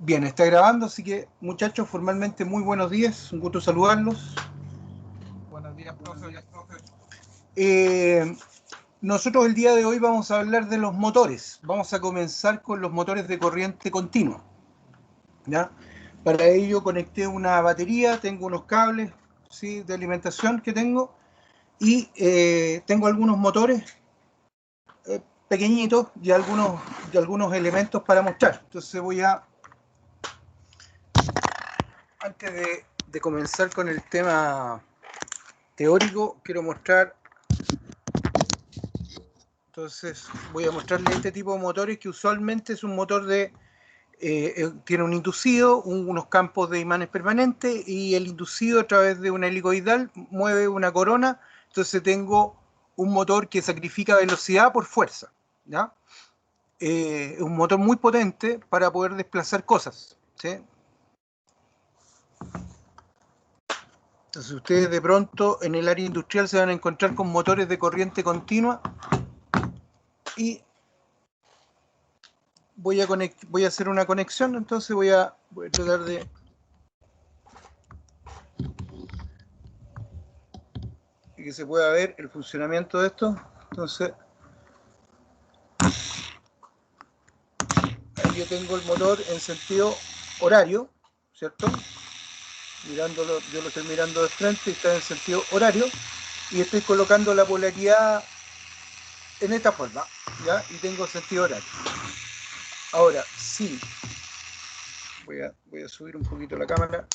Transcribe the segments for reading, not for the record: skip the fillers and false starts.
Bien, está grabando, así que muchachos, formalmente muy buenos días, un gusto saludarlos. Buenos días, profe. Eh, Nosotros el día de hoy vamos a hablar de los motores. Vamos a comenzar con los motores de corriente continua, ¿ya? Para ello conecté una batería, tengo unos cables, ¿sí?, de alimentación que tengo y tengo algunos motores pequeñitos y algunos elementos para mostrar. Entonces antes de comenzar con el tema teórico, quiero mostrar. Entonces voy a mostrarle este tipo de motores que usualmente es un motor tiene un inducido, unos campos de imanes permanentes, y el inducido a través de una helicoidal mueve una corona. Entonces tengo un motor que sacrifica velocidad por fuerza, ¿ya? Es un motor muy potente para poder desplazar cosas, ¿sí? Entonces ustedes de pronto en el área industrial se van a encontrar con motores de corriente continua y voy a hacer una conexión. Entonces voy a tratar de que se pueda ver el funcionamiento de esto. Entonces ahí yo tengo el motor en sentido horario, ¿cierto? Mirándolo, yo lo estoy mirando de frente y está en sentido horario, y estoy colocando la polaridad en esta forma, ¿ya? Y tengo sentido horario. Ahora, sí, voy a subir un poquito la cámara.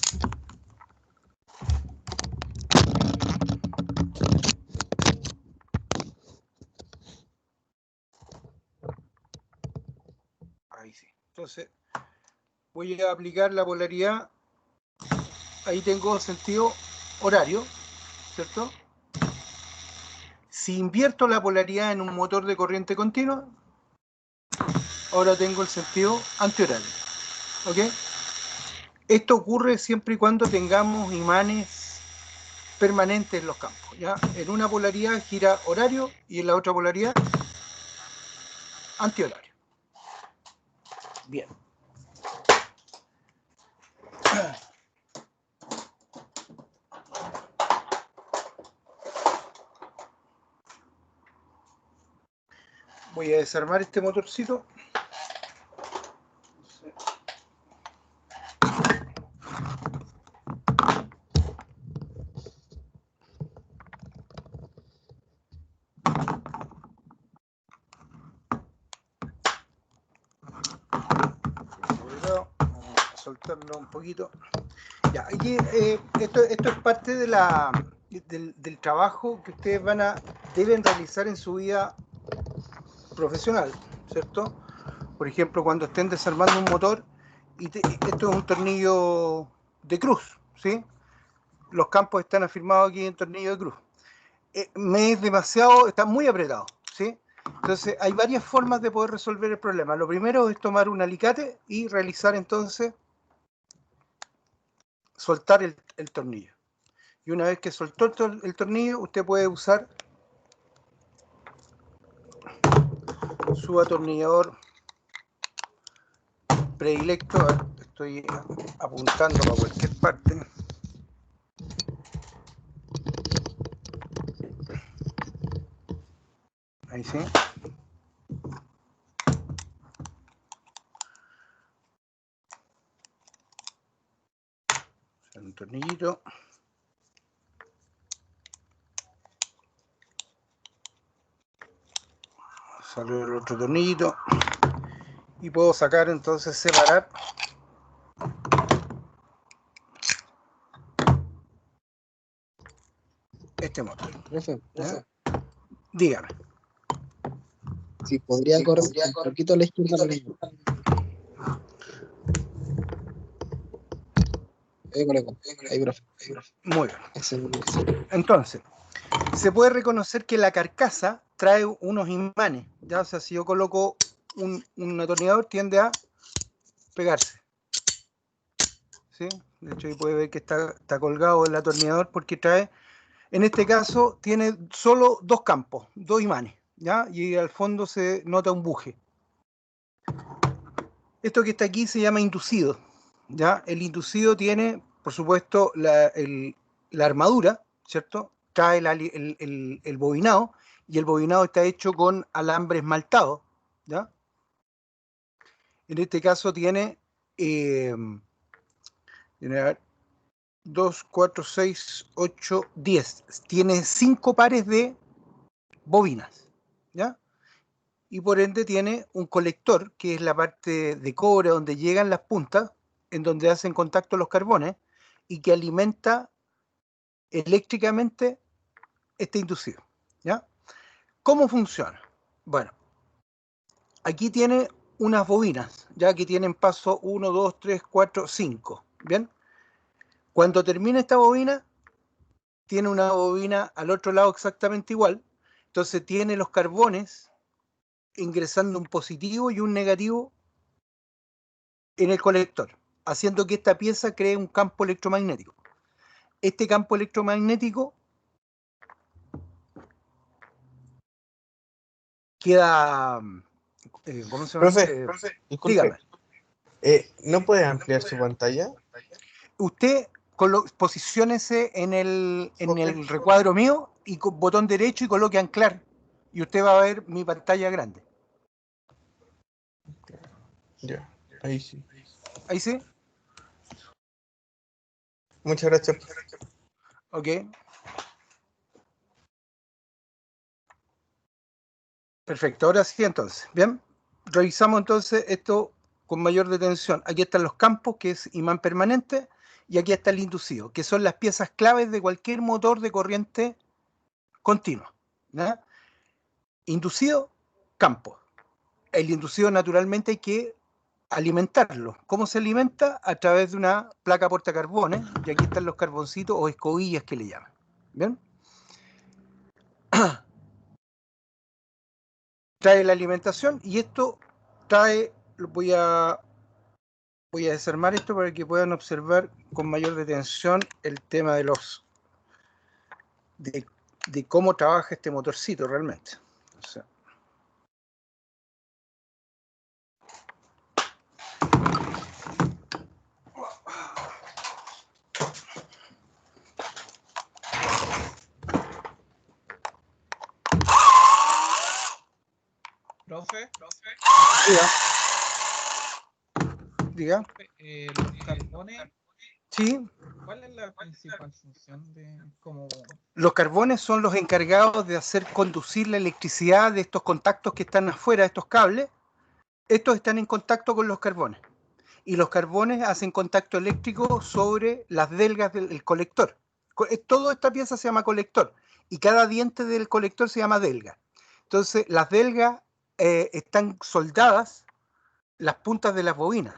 Ahí sí. Entonces voy a aplicar la polaridad. Ahí tengo sentido horario, ¿cierto? Si invierto la polaridad en un motor de corriente continua, ahora tengo el sentido antihorario. ¿Ok? Esto ocurre siempre y cuando tengamos imanes permanentes en los campos, ¿ya? En una polaridad gira horario y en la otra polaridad antihorario. Bien. Voy a desarmar este motorcito. Soltarlo un poquito. Ya, aquí, esto es parte del trabajo que ustedes deben realizar en su vida profesional, ¿cierto? Por ejemplo, cuando estén desarmando un motor, esto es un tornillo de cruz, ¿sí? Los campos están afirmados aquí en tornillo de cruz. Me es demasiado, está muy apretado, ¿sí? Entonces hay varias formas de poder resolver el problema. Lo primero es tomar un alicate y realizar entonces, soltar el tornillo. Y una vez que soltó el tornillo, usted puede usar su atornillador predilecto. Estoy apuntando para cualquier parte. Ahí sí. Un tornillito. Salió el otro tornillito. Y puedo sacar, entonces, separar este motor. Profe, Dígame. si podría correr un poquito a la izquierda la línea. Ahí, profe. Muy bien. Entonces, se puede reconocer que la carcasa trae unos imanes, ¿ya? O sea, si yo coloco un atornillador, tiende a pegarse, ¿sí? De hecho, ahí puede ver que está colgado el atornillador porque trae, en este caso, tiene solo dos campos, dos imanes, ¿ya? Y al fondo se nota un buje. Esto que está aquí se llama inducido, ¿ya? El inducido tiene, por supuesto, la armadura, ¿cierto? Trae el bobinado, y el bobinado está hecho con alambre esmaltado, ¿ya? En este caso tiene, a ver, 2, 4, 6, 8, 10. Tiene 5 pares de bobinas, ¿ya? Y por ende tiene un colector, que es la parte de cobre donde llegan las puntas, en donde hacen contacto los carbones, y que alimenta eléctricamente este inducido, ¿ya? ¿Cómo funciona? Bueno, aquí tiene unas bobinas, ya que tienen paso 1, 2, 3, 4, 5, ¿bien? Cuando termina esta bobina, tiene una bobina al otro lado exactamente igual, entonces tiene los carbones ingresando un positivo y un negativo en el colector, haciendo que esta pieza cree un campo electromagnético. Este campo electromagnético queda, ¿cómo se llama? Profe, Dígame. disculpe, ¿no puede ampliar su pantalla? Usted posiciónese en el Ok. recuadro mío y con botón derecho y coloque anclar, y usted va a ver mi pantalla grande. Ya, ahí sí. ¿Ahí sí? Muchas gracias, profe. Ok. Perfecto, ahora sí entonces. Bien, revisamos entonces esto con mayor detención. Aquí están los campos, que es imán permanente, y aquí está el inducido, que son las piezas claves de cualquier motor de corriente continua, ¿ya? Inducido, campo. El inducido naturalmente hay que alimentarlo. ¿Cómo se alimenta? A través de una placa portacarbones, y aquí están los carboncitos o escobillas que le llaman. ¿Bien? Trae la alimentación, y esto trae, voy a desarmar esto para que puedan observar con mayor detención el tema de de cómo trabaja este motorcito realmente. O sea, Profe, diga. los carbones, Sí, ¿cuál es la principal función de como los carbones son los encargados de hacer conducir la electricidad de estos contactos que están afuera de estos cables. Estos están en contacto con los carbones, y los carbones hacen contacto eléctrico sobre las delgas del colector. Toda esta pieza se llama colector, y cada diente del colector se llama delga. Entonces, las delgas están soldadas, las puntas de las bobinas.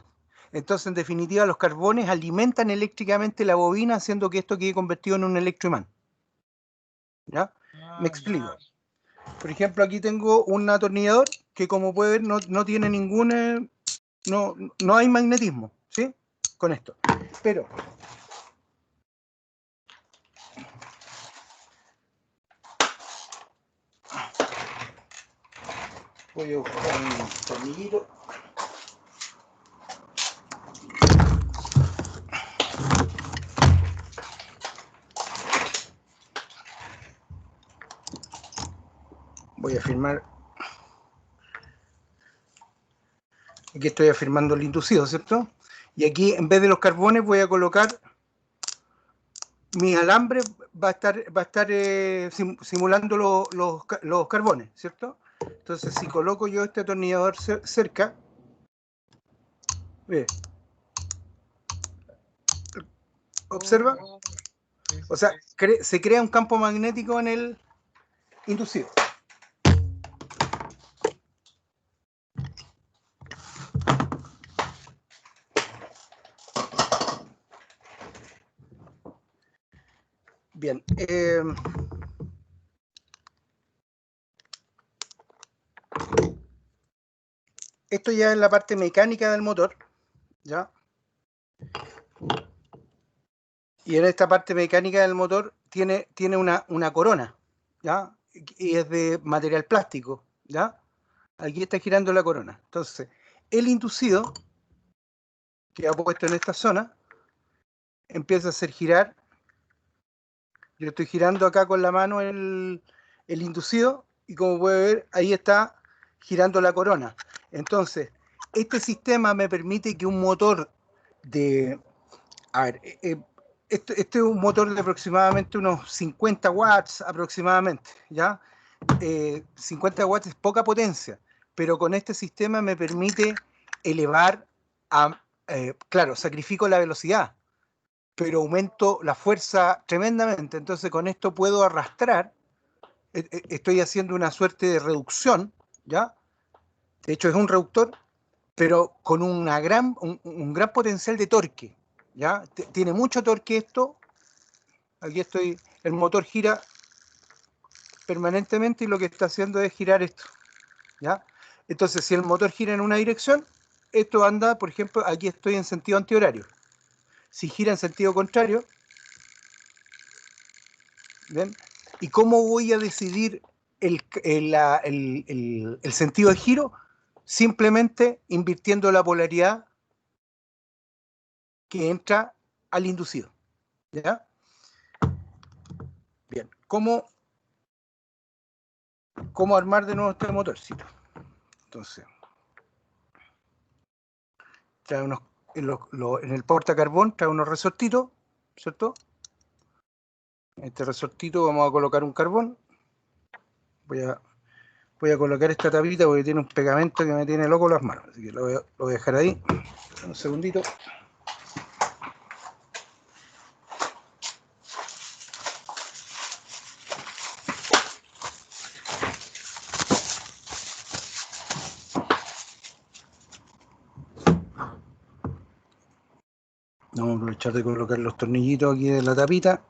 Entonces, en definitiva, los carbones alimentan eléctricamente la bobina, haciendo que esto quede convertido en un electroimán, ¿ya? Me explico. Por ejemplo, aquí tengo un atornillador que, como puede ver, no tiene ningún... no hay magnetismo, ¿sí? Con esto. Pero voy a buscar un tornillito. Voy a afirmar. Aquí estoy afirmando el inducido, ¿cierto? Y aquí, en vez de los carbones, voy a colocar mi alambre. Va a estar simulando los carbones, ¿cierto? Entonces, si coloco yo este atornillador cerca, ve, observa, sí, o sí. sea, se crea un campo magnético en el inducido. Bien, esto ya es la parte mecánica del motor, ¿ya? Y en esta parte mecánica del motor tiene una corona, ¿ya? Y es de material plástico, ¿ya? Aquí está girando la corona. Entonces, el inducido queda puesto en esta zona, empieza a hacer girar. Yo estoy girando acá con la mano el inducido y como puede ver, ahí está girando la corona. Entonces, este sistema me permite que un motor de... A ver, este es un motor de aproximadamente unos 50 watts aproximadamente, ¿ya? 50 watts es poca potencia, pero con este sistema me permite elevar a... claro, sacrifico la velocidad, pero aumento la fuerza tremendamente. Entonces con esto puedo arrastrar, estoy haciendo una suerte de reducción, ¿ya? De hecho es un reductor, pero con un gran potencial de torque, ¿ya? Tiene mucho torque esto. Aquí estoy, el motor gira permanentemente y lo que está haciendo es girar esto, ¿ya? Entonces si el motor gira en una dirección, esto anda, por ejemplo, aquí estoy en sentido antihorario. Si gira en sentido contrario, ¿ven? ¿Y cómo voy a decidir el sentido de giro? Simplemente invirtiendo la polaridad que entra al inducido, ¿ya? Bien, ¿cómo armar de nuevo este motorcito? Entonces, trae unos, en el portacarbón trae unos resortitos, ¿cierto? En este resortito vamos a colocar un carbón. Voy a colocar esta tapita porque tiene un pegamento que me tiene loco las manos, así que lo voy a dejar ahí. Un segundito. Vamos a aprovechar de colocar los tornillitos aquí de la tapita.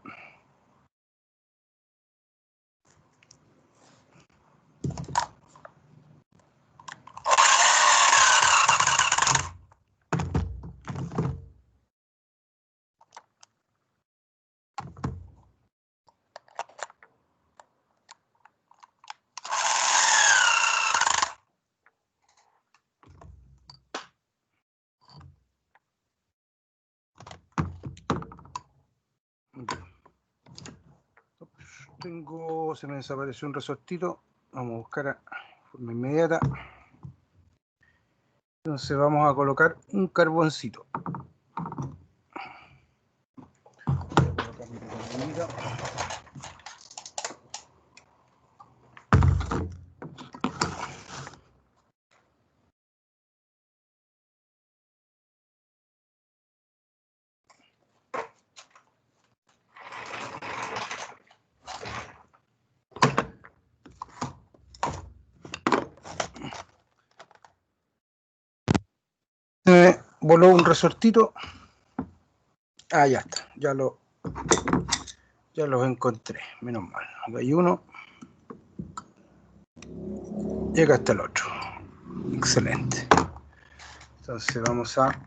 Se me desapareció un resortito. Vamos a buscar de forma inmediata. Entonces vamos a colocar un carboncito. Voló un resortito. Ah, ya está. Ya los encontré. Menos mal. Acá hay uno. Y acá está el otro. Excelente. Entonces vamos a...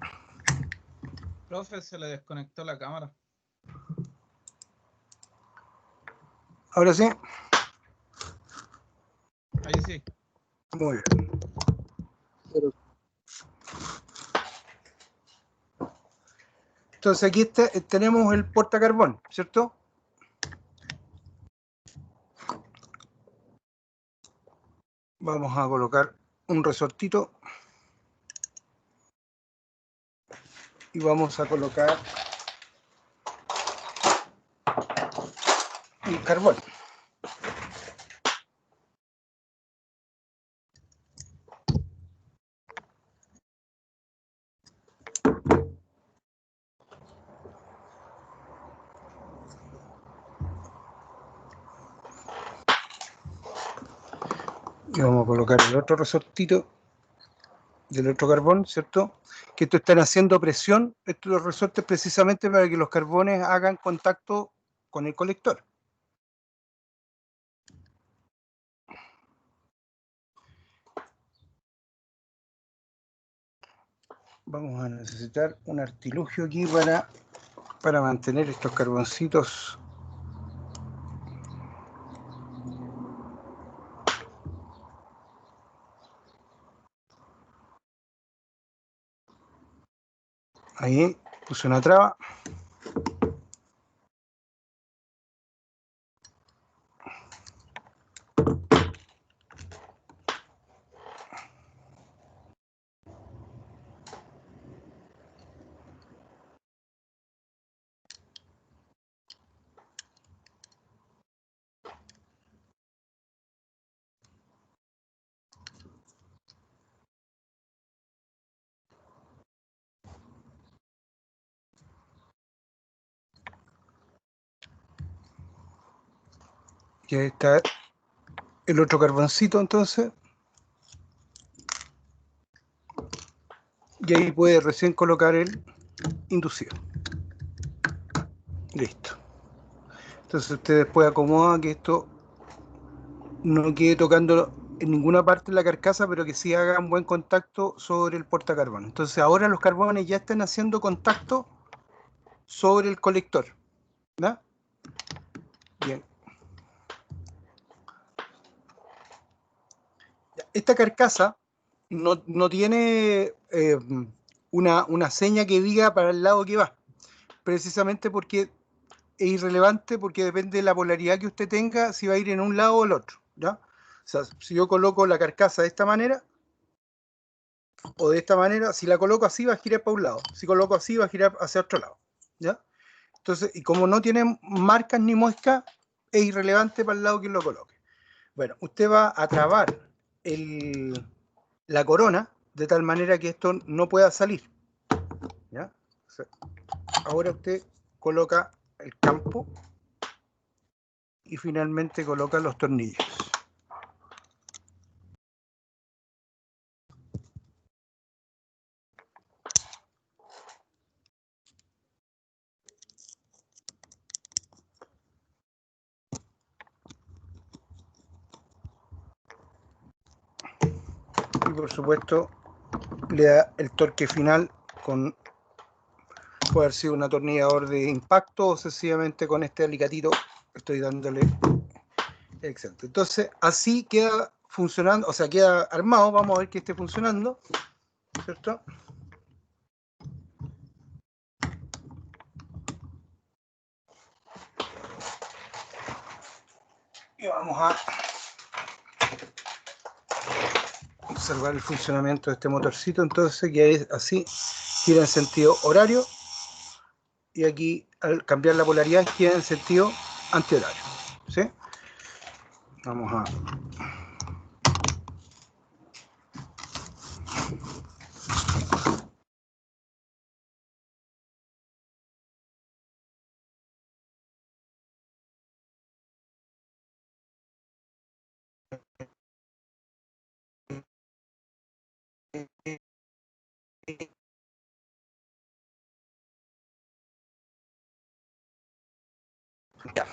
Profe, se le desconectó la cámara. Ahora sí. Ahí sí. Muy bien. Entonces aquí tenemos el portacarbón, ¿cierto? Vamos a colocar un resortito y vamos a colocar el carbón. Y vamos a colocar el otro resortito del otro carbón, ¿cierto? Que esto están haciendo presión, estos resortes precisamente para que los carbones hagan contacto con el colector. Vamos a necesitar un artilugio aquí para mantener estos carboncitos. Ahí puse una traba. Y ahí está el otro carboncito, entonces. Y ahí puede recién colocar el inducido. Listo. Entonces usted después acomoda que esto no quede tocando en ninguna parte de la carcasa, pero que sí haga un buen contacto sobre el portacarbones. Entonces ahora los carbones ya están haciendo contacto sobre el colector. ¿No? Bien. Esta carcasa no tiene una seña que diga para el lado que va, precisamente porque es irrelevante, porque depende de la polaridad que usted tenga, si va a ir en un lado o el otro, ¿ya? O sea, si yo coloco la carcasa de esta manera, o de esta manera, si la coloco así va a girar para un lado, si coloco así va a girar hacia otro lado, ¿ya? Entonces, y como no tiene marcas ni muescas, es irrelevante para el lado que lo coloque. Bueno, usted va a trabar la corona de tal manera que esto no pueda salir, ¿ya? O sea, ahora usted coloca el campo y finalmente coloca los tornillos. Y por supuesto le da el torque final con, puede haber sido un atornillador de impacto o sencillamente con este alicatito estoy dándole. Excelente. Entonces así queda funcionando, o sea, queda armado. Vamos a ver que esté funcionando, ¿cierto? Y vamos a observar el funcionamiento de este motorcito. Entonces, que es así, gira en sentido horario, y aquí al cambiar la polaridad gira en sentido antihorario, ¿sí? Vamos a ya.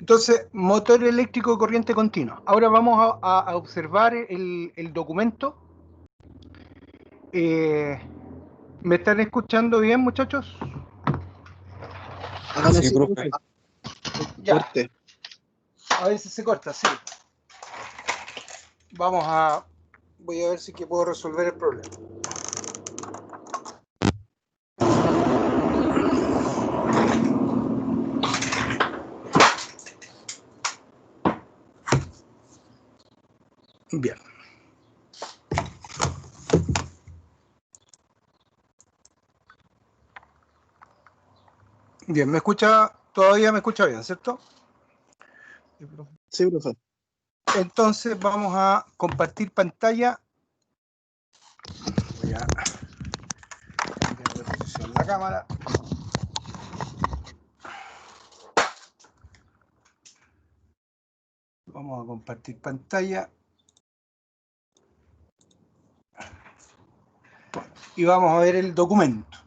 Entonces, motor eléctrico corriente continua. Ahora vamos a observar el documento. ¿Me están escuchando bien, muchachos? Hágalo Sí, así, profe. profe. Ya. Corte. A ver si se corta, sí. Voy a ver si que puedo resolver el problema. Bien. Bien, ¿me escucha? Todavía me escucha bien, ¿cierto? Sí, profe. Entonces vamos a compartir pantalla. Voy a cambiar de posición la cámara. Vamos a compartir pantalla. Y vamos a ver el documento.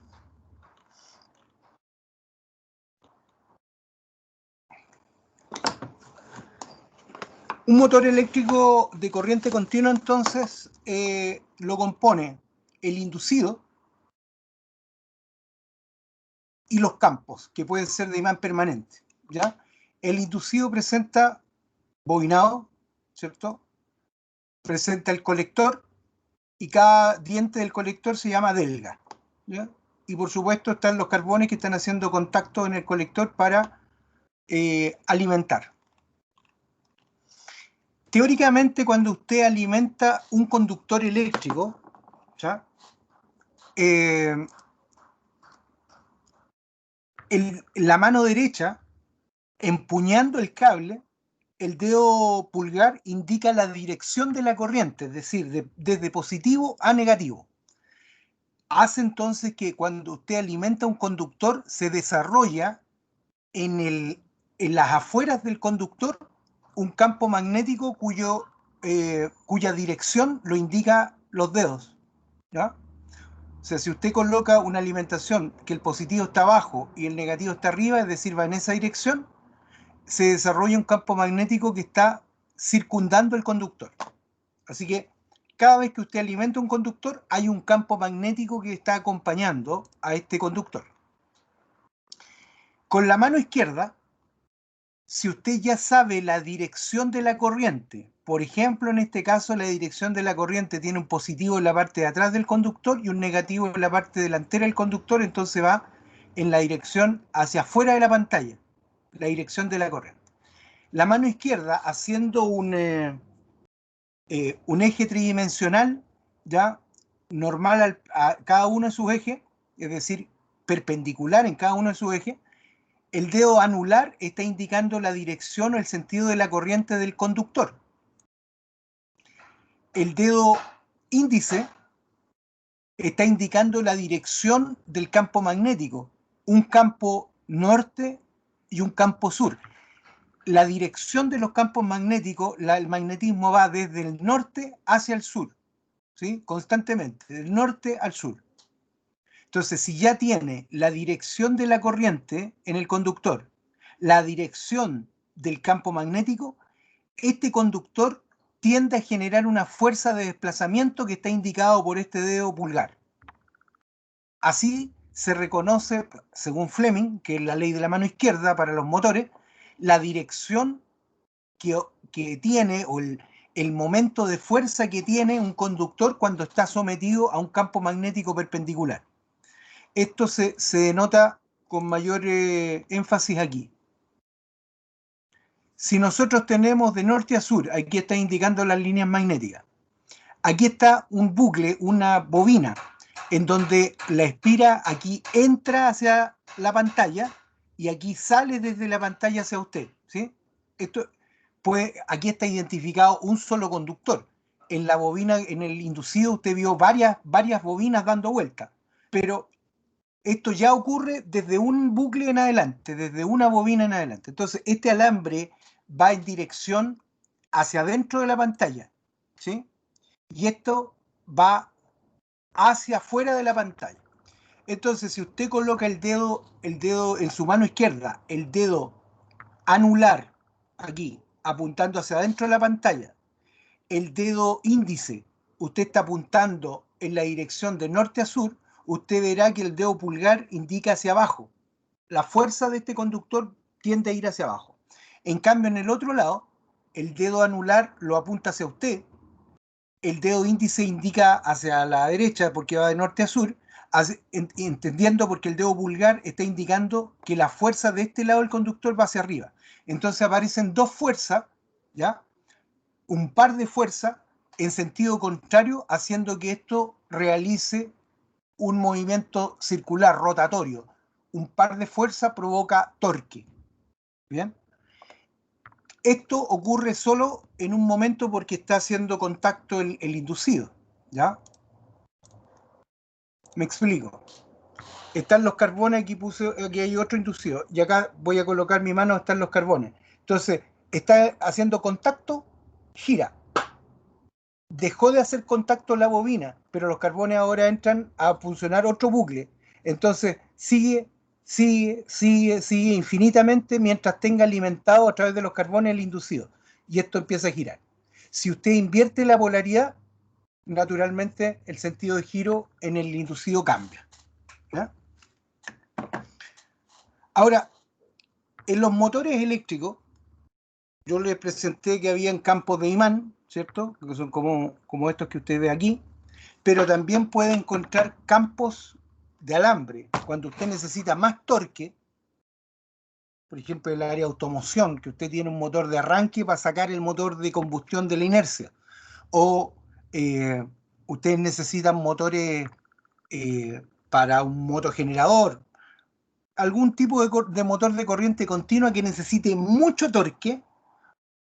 Un motor eléctrico de corriente continua, entonces, lo compone el inducido y los campos, que pueden ser de imán permanente, ¿ya? El inducido presenta bobinado, ¿cierto? Presenta el colector y cada diente del colector se llama delga, ¿ya? y por supuesto están los carbones que están haciendo contacto en el colector para alimentar. Teóricamente, cuando usted alimenta un conductor eléctrico, ¿ya? La mano derecha, empuñando el cable, el dedo pulgar indica la dirección de la corriente, es decir, desde positivo a negativo. Hace entonces que cuando usted alimenta un conductor, se desarrolla en las afueras del conductor un campo magnético cuya dirección lo indica los dedos, ¿ya? O sea, si usted coloca una alimentación que el positivo está abajo y el negativo está arriba, es decir, va en esa dirección, se desarrolla un campo magnético que está circundando el conductor. Así que cada vez que usted alimenta un conductor, hay un campo magnético que está acompañando a este conductor. Con la mano izquierda, si usted ya sabe la dirección de la corriente, por ejemplo, en este caso la dirección de la corriente tiene un positivo en la parte de atrás del conductor y un negativo en la parte delantera del conductor, entonces va en la dirección hacia afuera de la pantalla, la dirección de la corriente. La mano izquierda, haciendo un eje tridimensional, ya normal a cada uno de sus ejes, es decir, perpendicular en cada uno de sus ejes, el dedo anular está indicando la dirección o el sentido de la corriente del conductor. El dedo índice está indicando la dirección del campo magnético, un campo norte y un campo sur. La dirección de los campos magnéticos, el magnetismo va desde el norte hacia el sur, ¿sí? Constantemente, del norte al sur. Entonces, si ya tiene la dirección de la corriente en el conductor, la dirección del campo magnético, este conductor tiende a generar una fuerza de desplazamiento que está indicado por este dedo pulgar. Así se reconoce, según Fleming, que es la ley de la mano izquierda para los motores, la dirección que tiene o el momento de fuerza que tiene un conductor cuando está sometido a un campo magnético perpendicular. Esto se denota con mayor énfasis aquí. Si nosotros tenemos de norte a sur, aquí está indicando las líneas magnéticas. Aquí está un bucle, una bobina, en donde la espira aquí entra hacia la pantalla y aquí sale desde la pantalla hacia usted, ¿sí? Aquí está identificado un solo conductor. En la bobina, en el inducido, usted vio varias bobinas dando vueltas, pero esto ya ocurre desde un bucle en adelante, desde una bobina en adelante. Entonces, este alambre va en dirección hacia adentro de la pantalla, ¿sí? Y esto va hacia afuera de la pantalla. Entonces, si usted coloca el dedo en su mano izquierda, el dedo anular aquí, apuntando hacia adentro de la pantalla, el dedo índice, usted está apuntando en la dirección de norte a sur, usted verá que el dedo pulgar indica hacia abajo. La fuerza de este conductor tiende a ir hacia abajo. En cambio, en el otro lado, el dedo anular lo apunta hacia usted, el dedo índice indica hacia la derecha porque va de norte a sur, entendiendo porque el dedo pulgar está indicando que la fuerza de este lado del conductor va hacia arriba. Entonces aparecen dos fuerzas, ¿ya? Un par de fuerzas en sentido contrario, haciendo que esto realice un movimiento circular rotatorio. Un par de fuerzas provoca torque. ¿Bien? Esto ocurre solo en un momento porque está haciendo contacto el inducido, ¿ya? Me explico. Están los carbones, aquí hay otro inducido, y acá voy a colocar mi mano, están los carbones. Entonces, está haciendo contacto, gira. Dejó de hacer contacto la bobina, pero los carbones ahora entran a funcionar otro bucle. Entonces, sigue infinitamente mientras tenga alimentado a través de los carbones el inducido. Y esto empieza a girar. Si usted invierte la polaridad, naturalmente el sentido de giro en el inducido cambia, ¿ya? Ahora, en los motores eléctricos, yo les presenté que habían campos de imán, ¿cierto? Que son como estos que usted ve aquí, pero también puede encontrar campos de alambre, cuando usted necesita más torque, por ejemplo, en el área de automoción, que usted tiene un motor de arranque para sacar el motor de combustión de la inercia, o ustedes necesitan motores para un motogenerador, algún tipo de motor de corriente continua que necesite mucho torque,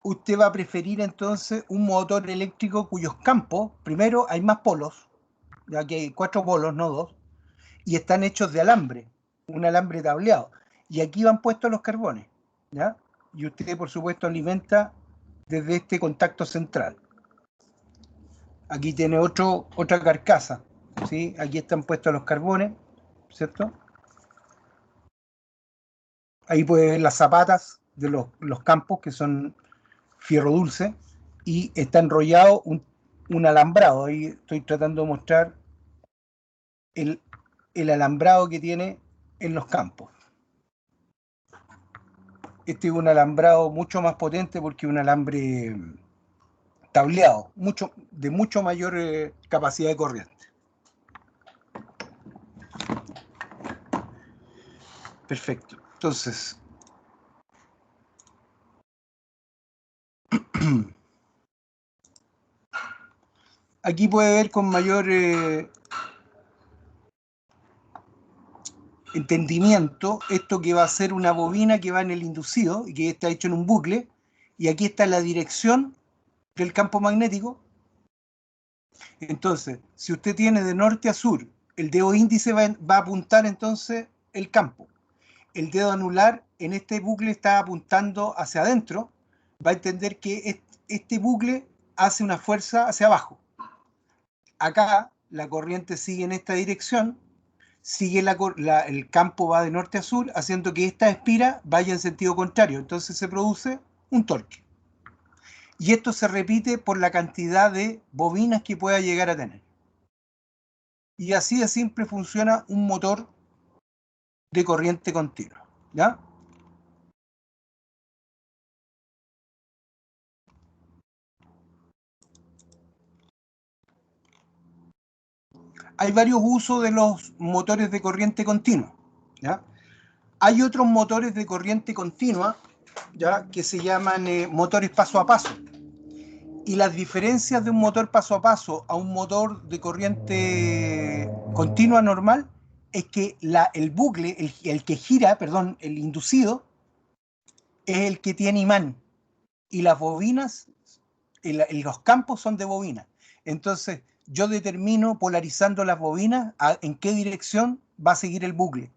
usted va a preferir entonces un motor eléctrico cuyos campos, primero hay más polos, ya que hay 4 polos, no 2, y están hechos de alambre, un alambre tableado. Y aquí van puestos los carbones, ¿ya? Y usted, por supuesto, alimenta desde este contacto central. Aquí tiene otra carcasa, ¿sí? Aquí están puestos los carbones, ¿cierto? Ahí puede ver las zapatas de los campos, que son fierro dulce, y está enrollado un alambrado. Ahí estoy tratando de mostrar el alambrado que tiene en los campos. Este es un alambrado mucho más potente porque es un alambre tableado, de mucho mayor capacidad de corriente. Perfecto. Entonces, aquí puede ver con mayor entendimiento esto que va a ser una bobina que va en el inducido y que está hecho en un bucle, y aquí está la dirección del campo magnético. Entonces, si usted tiene de norte a sur, el dedo índice va a apuntar entonces el campo. El dedo anular en este bucle está apuntando hacia adentro, va a entender que este bucle hace una fuerza hacia abajo. Acá la corriente sigue en esta dirección, sigue el campo va de norte a sur, haciendo que esta espira vaya en sentido contrario. Entonces se produce un torque. Y esto se repite por la cantidad de bobinas que pueda llegar a tener. Y así de simple funciona un motor de corriente continua, ¿ya? Hay varios usos de los motores de corriente continua, ¿ya? Hay otros motores de corriente continua, ¿ya?, que se llaman motores paso a paso. Y las diferencias de un motor paso a paso a un motor de corriente continua normal es que el bucle, el que gira, perdón, el inducido, es el que tiene imán. Y las bobinas, los campos son de bobinas. Entonces, yo determino, polarizando las bobinas, en qué dirección va a seguir el bucle.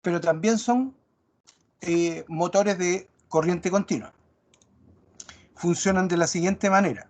Pero también son motores de corriente continua. Funcionan de la siguiente manera.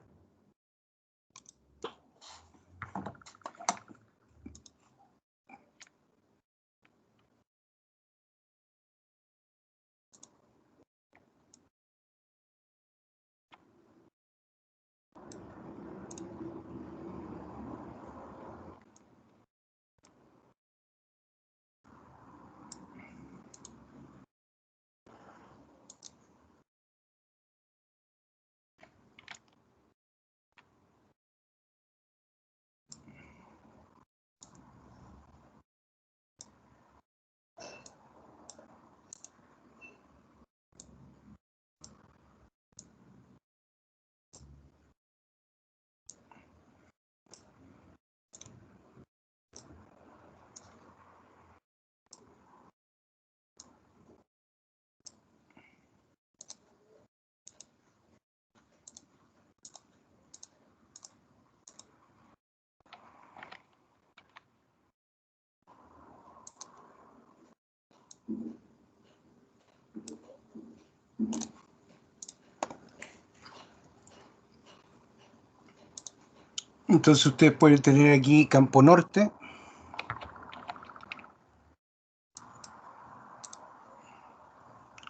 Entonces ustedes pueden tener aquí campo norte.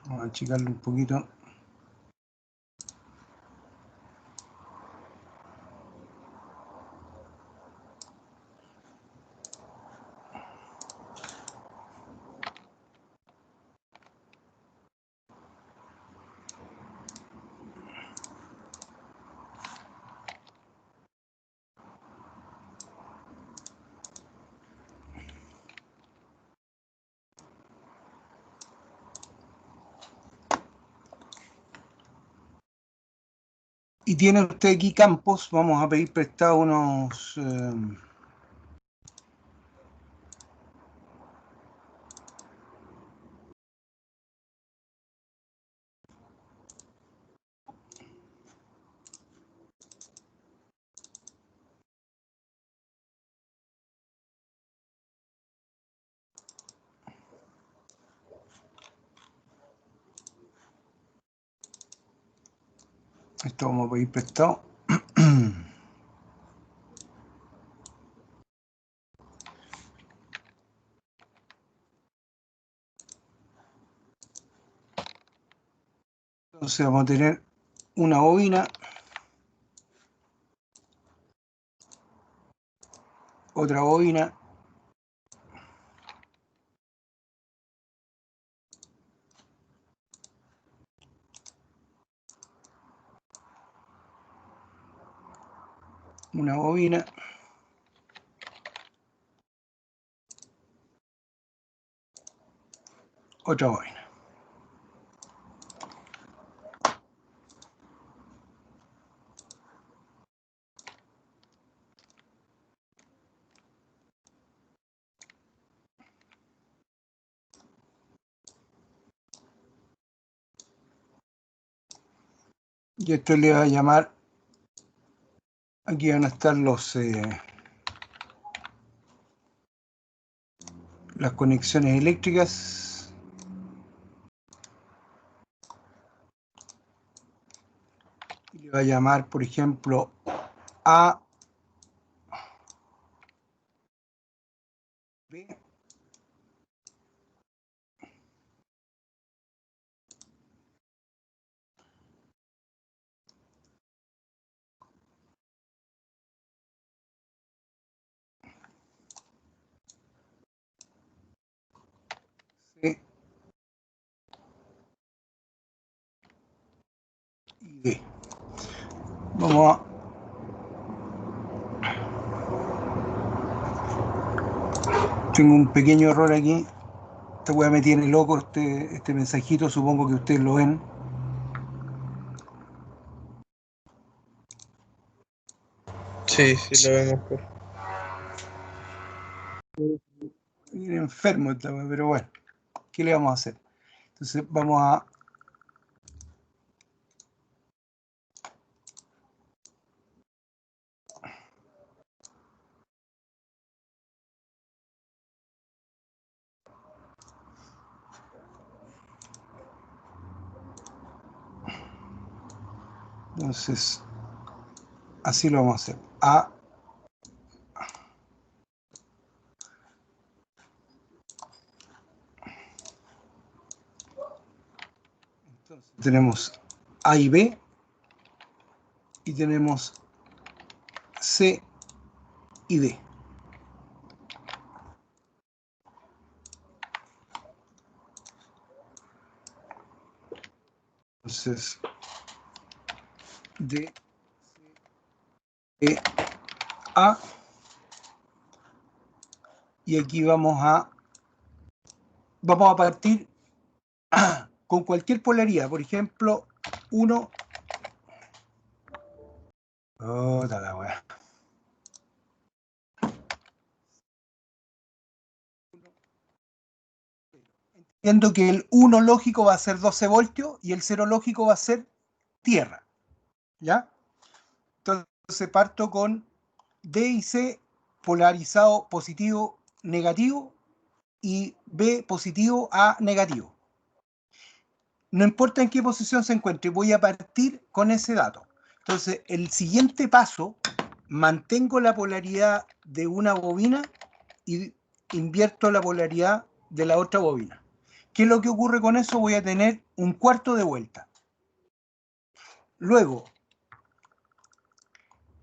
Vamos a achicarlo un poquito. Y tiene usted aquí campos, vamos a pedir prestado unos... esto vamos a pedir prestado. Entonces vamos a tener una bobina, otra bobina, una bobina, otra bobina. Y esto le va a llamar, aquí van a estar las conexiones eléctricas. Y le va a llamar, por ejemplo, A, B, C y D. Vamos a... Tengo un pequeño error aquí. Esta weá me tiene loco, este mensajito, supongo que ustedes lo ven. Sí, sí, lo vemos, profe. Viene enfermo esta weá, pero bueno, ¿qué le vamos a hacer? Entonces vamos a... Entonces, así lo vamos a hacer. A, entonces tenemos A y B, y tenemos C y D. Entonces, D, E, A, y aquí vamos a partir con cualquier polaridad, por ejemplo, 1. Otra la weá. Entiendo que el 1 lógico va a ser 12 voltios y el 0 lógico va a ser tierra. ¿Ya? Entonces parto con D y C polarizado positivo, negativo, y B positivo a negativo. No importa en qué posición se encuentre, voy a partir con ese dato. Entonces, el siguiente paso, mantengo la polaridad de una bobina y invierto la polaridad de la otra bobina. ¿Qué es lo que ocurre con eso? Voy a tener un cuarto de vuelta. Luego,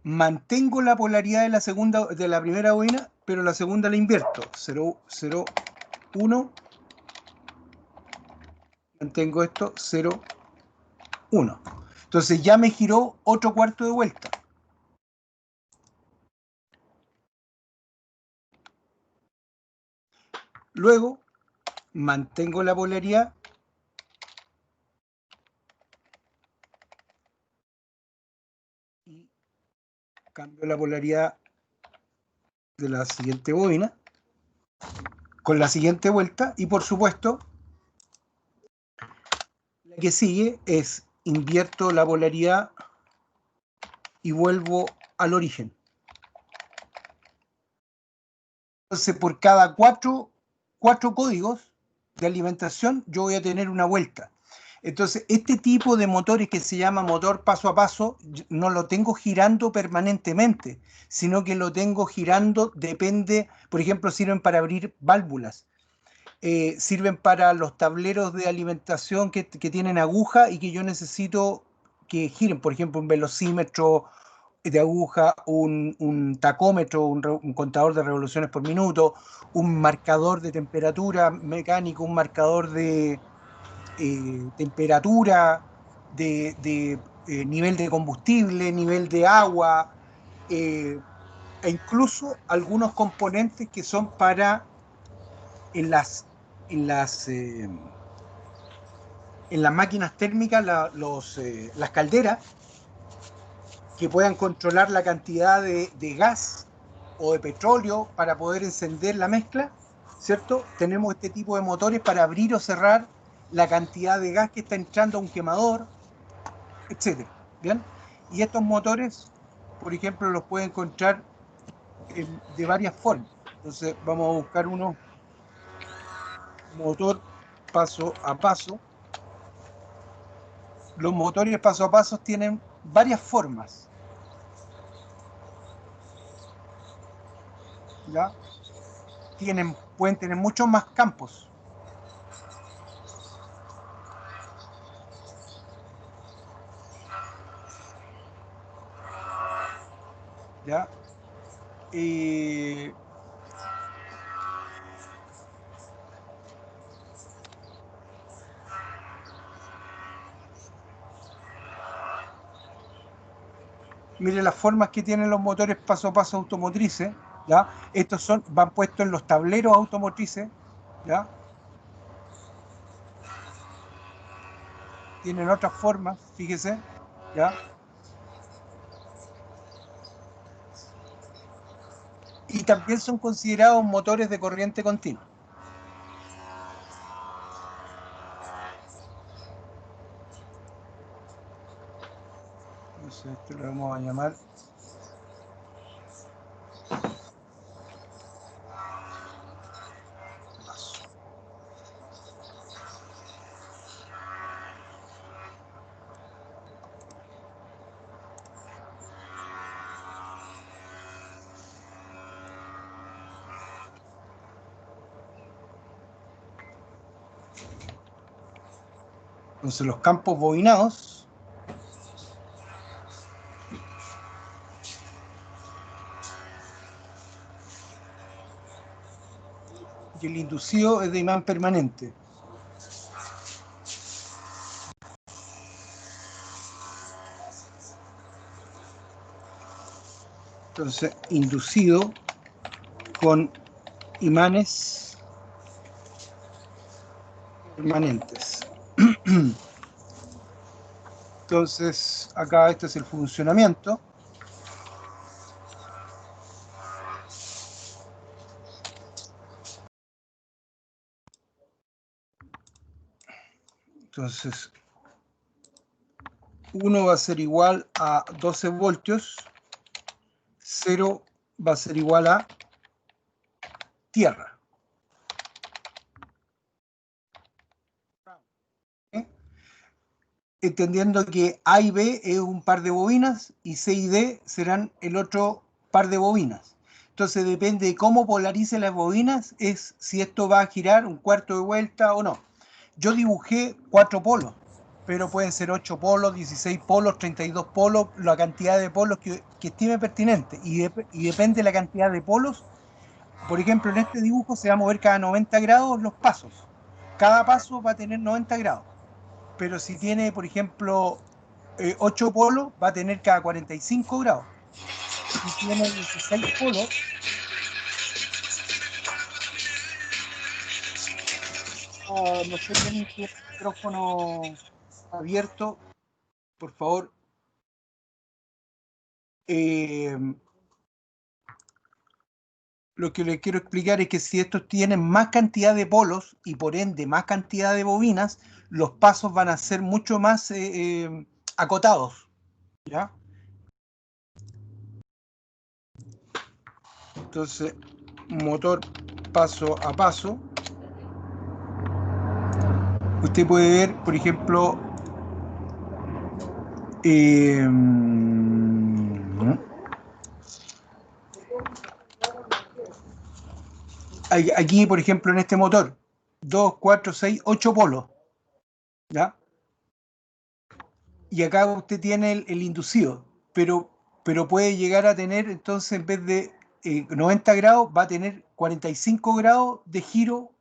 mantengo la polaridad de la primera bobina, pero la segunda la invierto. 0, 0, 1. Mantengo esto, 0, 1. Entonces ya me giró otro cuarto de vuelta. Luego, mantengo la polaridad Cambio la polaridad de la siguiente bobina con la siguiente vuelta y por supuesto la que sigue es invierto la polaridad y vuelvo al origen. Entonces por cada cuatro códigos de alimentación yo voy a tener una vuelta. Entonces este tipo de motores que se llama motor paso a paso no lo tengo girando permanentemente, sino que lo tengo girando, depende, por ejemplo, sirven para abrir válvulas, sirven para los tableros de alimentación que tienen aguja y que yo necesito que giren, por ejemplo, un velocímetro de aguja, un tacómetro, un contador de revoluciones por minuto, un marcador de temperatura mecánico, un marcador de temperatura, de nivel de combustible, nivel de agua, e incluso algunos componentes que son para en las, en las, eh, en las máquinas térmicas, las calderas, que puedan controlar la cantidad de gas o de petróleo para poder encender la mezcla, ¿cierto? Tenemos este tipo de motores para abrir o cerrar la cantidad de gas que está entrando a un quemador, etcétera. ¿Bien? Y estos motores, por ejemplo, los puede encontrar de varias formas. Entonces vamos a buscar uno motor paso a paso. Los motores paso a paso tienen varias formas. ¿Ya? Pueden tener muchos más campos. ¿Ya? Mire las formas que tienen los motores paso a paso automotrices, ¿ya? Estos van puestos en los tableros automotrices, ¿ya? Tienen otras formas, fíjese, ¿ya? Y también son considerados motores de corriente continua. Entonces, esto lo vamos a llamar paso. Entonces los campos bobinados y el inducido es de imán permanente. Entonces, inducido con imanes permanentes. Entonces, acá este es el funcionamiento. Entonces, 1 va a ser igual a 12 voltios, 0 va a ser igual a tierra. ¿Eh? Entendiendo que A y B es un par de bobinas y C y D serán el otro par de bobinas. Entonces depende de cómo polarice las bobinas, es si esto va a girar un cuarto de vuelta o no. Yo dibujé 4 polos, pero pueden ser 8 polos, 16 polos, 32 polos, la cantidad de polos que estime pertinente. Y depende de la cantidad de polos. Por ejemplo, en este dibujo se va a mover cada 90 grados los pasos. Cada paso va a tener 90 grados. Pero si tiene, por ejemplo, 8 polos, va a tener cada 45 grados. Si tiene 16 polos, no sé quién tiene el micrófono abierto, por favor, lo que les quiero explicar es que si estos tienen más cantidad de polos y por ende más cantidad de bobinas, los pasos van a ser mucho más acotados, ¿ya? Entonces, motor paso a paso. Usted puede ver, por ejemplo, aquí, por ejemplo, en este motor, 2, 4, 6, 8 polos, ¿ya? Y acá usted tiene el inducido, pero puede llegar a tener, entonces, en vez de 90 grados, va a tener 45 grados de giro,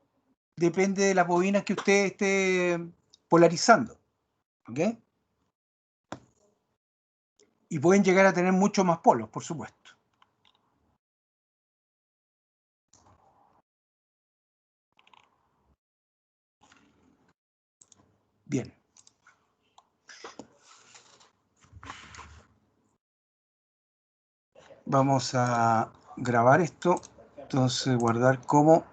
depende de las bobinas que usted esté polarizando, ¿ok? Y pueden llegar a tener mucho más polos, por supuesto. Bien. Vamos a grabar esto. Entonces, guardar como.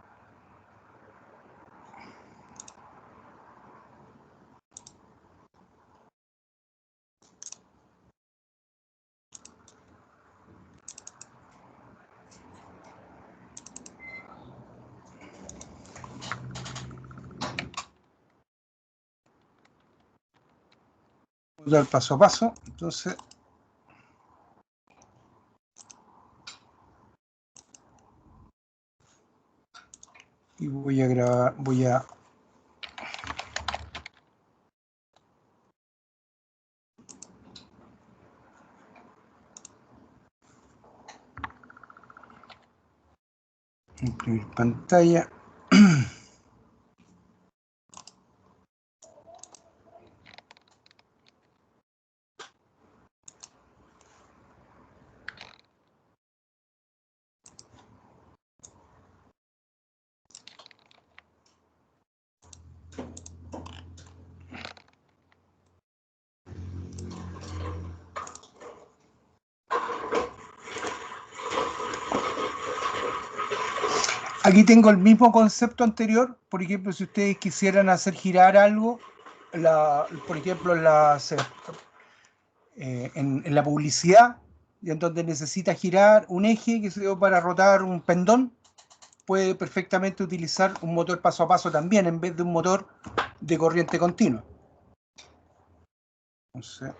Dar paso a paso. Entonces. Y voy a grabar, voy a imprimir pantalla. Aquí tengo el mismo concepto anterior. Por ejemplo, si ustedes quisieran hacer girar algo, por ejemplo, en la publicidad, en donde necesita girar un eje, que se dio para rotar un pendón, puede perfectamente utilizar un motor paso a paso también, en vez de un motor de corriente continua. Entonces,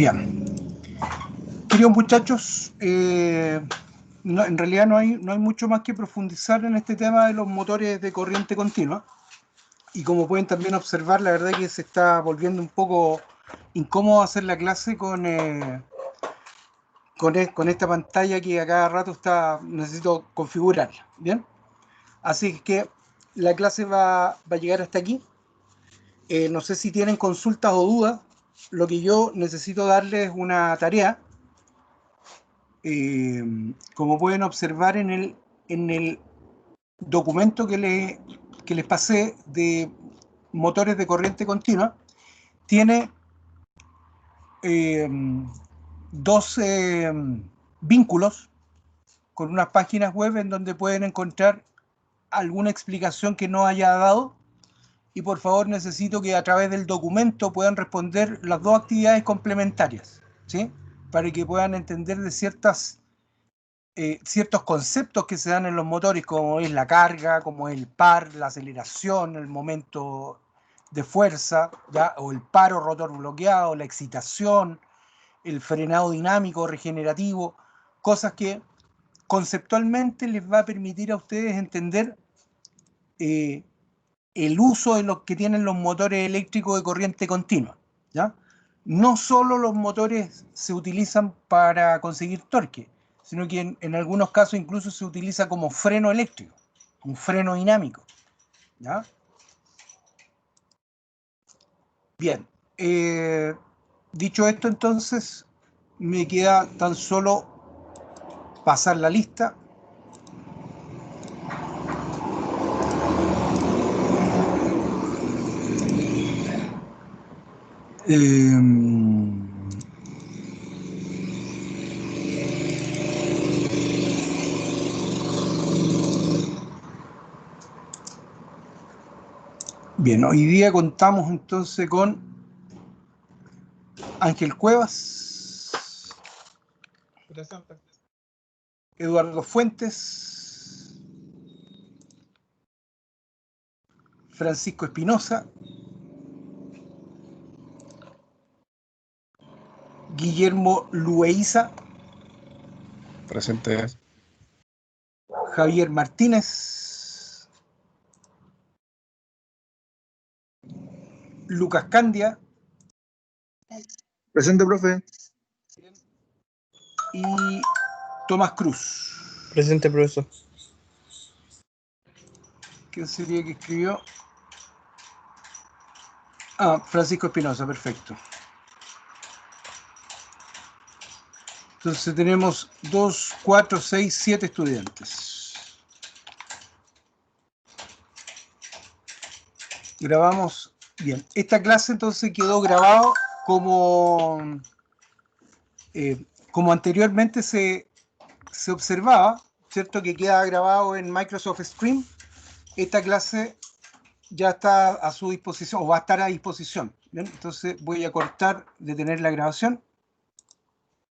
Bien. Queridos muchachos, en realidad no hay mucho más que profundizar en este tema de los motores de corriente continua. Y como pueden también observar, la verdad es que se está volviendo un poco incómodo hacer la clase con esta pantalla que a cada rato necesito configurarla. ¿Bien? Así que la clase va a llegar hasta aquí. No sé si tienen consultas o dudas. Lo que yo necesito darles es una tarea. Como pueden observar en el documento que les pasé de motores de corriente continua, tiene 12 vínculos con unas páginas web en donde pueden encontrar alguna explicación que no haya dado, y por favor necesito que a través del documento puedan responder las dos actividades complementarias, ¿sí? Para que puedan entender de ciertos conceptos que se dan en los motores, como es la carga, como es el par, la aceleración, el momento de fuerza, ¿ya? O el paro rotor bloqueado, la excitación, el frenado dinámico regenerativo, cosas que conceptualmente les va a permitir a ustedes entender el uso de los que tienen los motores eléctricos de corriente continua, ¿ya? No solo los motores se utilizan para conseguir torque, sino que en algunos casos incluso se utiliza como freno eléctrico, un freno dinámico, ¿ya? Bien, dicho esto, entonces me queda tan solo pasar la lista. Bien, hoy día contamos entonces con Ángel Cuevas, Presente. Eduardo Fuentes, Francisco Espinosa, Guillermo Lueiza, Presente. Javier Martínez, Lucas Candia Presente, profe. y Tomás Cruz. Presente, profesor. ¿Quién sería que escribió? Francisco Espinosa, perfecto. Entonces tenemos 2, 4, 6, 7 estudiantes. Grabamos bien. Esta clase entonces quedó grabado como anteriormente se observaba, ¿cierto? Que queda grabado en Microsoft Stream. Esta clase ya está a su disposición, o va a estar a disposición. ¿Bien? Entonces voy a cortar, detener la grabación.